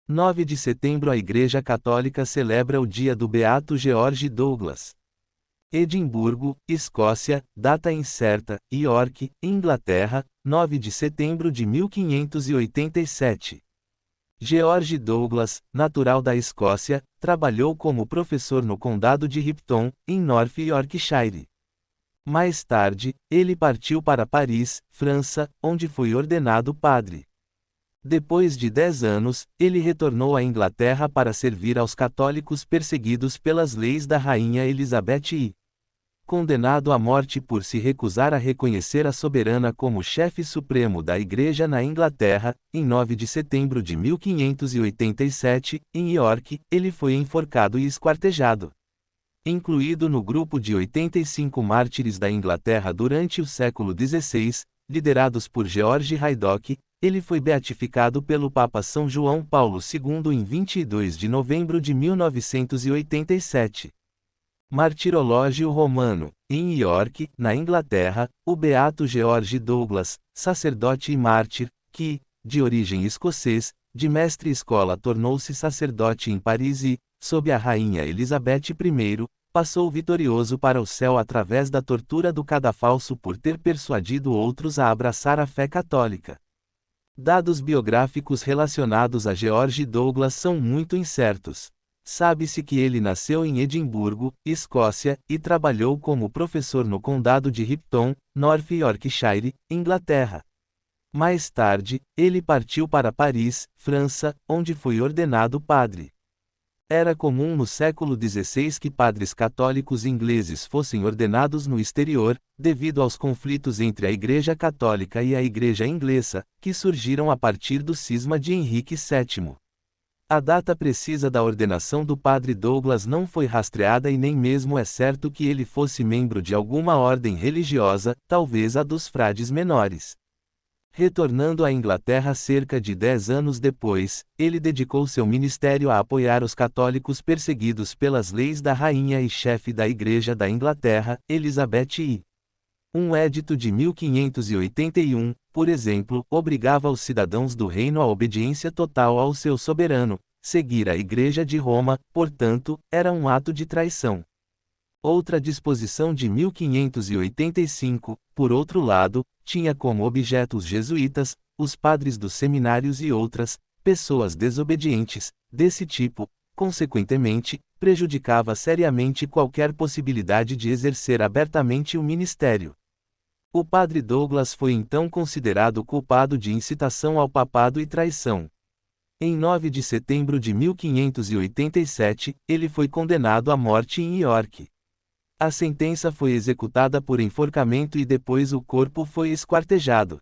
9 de setembro a Igreja Católica celebra o dia do Beato George Douglas. Edimburgo, Escócia, data incerta, York, Inglaterra, 9 de setembro de 1587. George Douglas, natural da Escócia, trabalhou como professor no condado de Ripton, em North Yorkshire. Mais tarde, ele partiu para Paris, França, onde foi ordenado padre. Depois de 10 anos, ele retornou à Inglaterra para servir aos católicos perseguidos pelas leis da Rainha Elizabeth I. Condenado à morte por se recusar a reconhecer a soberana como chefe supremo da Igreja na Inglaterra, em 9 de setembro de 1587, em York, ele foi enforcado e esquartejado. Incluído no grupo de 85 mártires da Inglaterra durante o século XVI, liderados por George Haydock, ele foi beatificado pelo Papa São João Paulo II em 22 de novembro de 1987. Martirológio romano. Em York, na Inglaterra, o beato George Douglas, sacerdote e mártir, que, de origem escocês, de mestre-escola tornou-se sacerdote em Paris e, sob a rainha Elizabeth I, passou vitorioso para o céu através da tortura do cadafalso por ter persuadido outros a abraçar a fé católica. Dados biográficos relacionados a George Douglas são muito incertos. Sabe-se que ele nasceu em Edimburgo, Escócia, e trabalhou como professor no condado de Ripton, North Yorkshire, Inglaterra. Mais tarde, ele partiu para Paris, França, onde foi ordenado padre. Era comum no século XVI que padres católicos ingleses fossem ordenados no exterior, devido aos conflitos entre a Igreja Católica e a Igreja Inglesa, que surgiram a partir do cisma de Henrique VII. A data precisa da ordenação do padre Douglas não foi rastreada e nem mesmo é certo que ele fosse membro de alguma ordem religiosa, talvez a dos frades menores. Retornando à Inglaterra cerca de 10 anos depois, ele dedicou seu ministério a apoiar os católicos perseguidos pelas leis da rainha e chefe da Igreja da Inglaterra, Elizabeth I. Um edito de 1581, por exemplo, obrigava os cidadãos do reino à obediência total ao seu soberano. Seguir a Igreja de Roma, portanto, era um ato de traição. Outra disposição de 1585, por outro lado, tinha como objeto os jesuítas, os padres dos seminários e outras pessoas desobedientes desse tipo. Consequentemente, prejudicava seriamente qualquer possibilidade de exercer abertamente o ministério. O padre Douglas foi então considerado culpado de incitação ao papado e traição. Em 9 de setembro de 1587, ele foi condenado à morte em York. A sentença foi executada por enforcamento e depois o corpo foi esquartejado.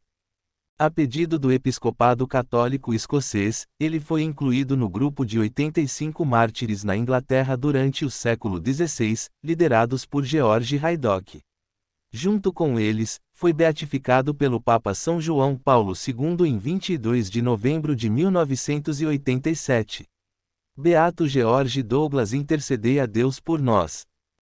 A pedido do episcopado católico escocês, ele foi incluído no grupo de 85 mártires na Inglaterra durante o século XVI, liderados por George Haydock. Junto com eles, foi beatificado pelo Papa São João Paulo II em 22 de novembro de 1987. Beato George Douglas, intercedei a Deus por nós.